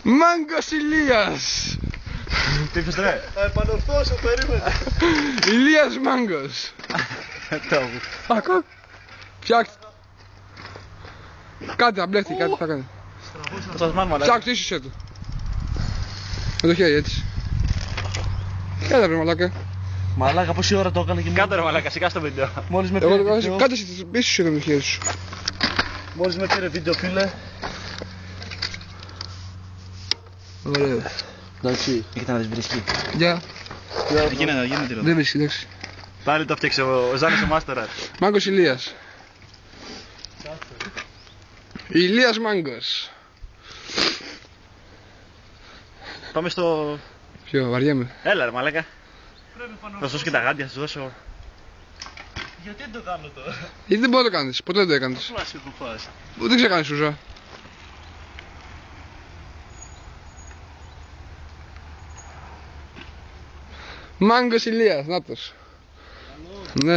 Μάγκος Ηλίας! Τι είπες ρε? Θα επανορθώσω, περίμενε. Ηλίας Μάγκος! Ακό! Φτιάξτε! Κάτι θα μπλέχτη, κάτι θα κάνει. Φτιάξτε ίσως του. Με το χέρι έτσι. Κάτσε ρε μαλάκα. Μαλάκα, πόση ώρα το έκανα και Κάτω ρε μαλάκα, σιγά στο βίντεο. μόλις με Εγώ πήρε το κάνω, βίντεο. κάτσε ίσως με το χέρι σου. Μόλις με πήρε βίντεο, φίλε. Ωραία. Εντάξει. Κοίτα να δεις βρίσκει. Γεια. Γίνεται Δεν βρίσκει, εντάξει. Πάλι το φτιάξε ο Ζάνης ο Μάστορας. Μάγκος Ηλίας. Ηλίας Μάγκος. Πάμε στο... Ποιο, βαριέμαι. Έλα ρε μαλάκα. Θα σου δώσω και τα γάντια, θα σου δώσω... Γιατί δεν το κάνω τώρα? Γιατί δεν μπορεί να το κάνεις, ποτέ δεν το έκανες. Φάση έχω φάσει. Ούτε ξεκάνεις Σούζα. Μάγκος Ηλίας, νάτος.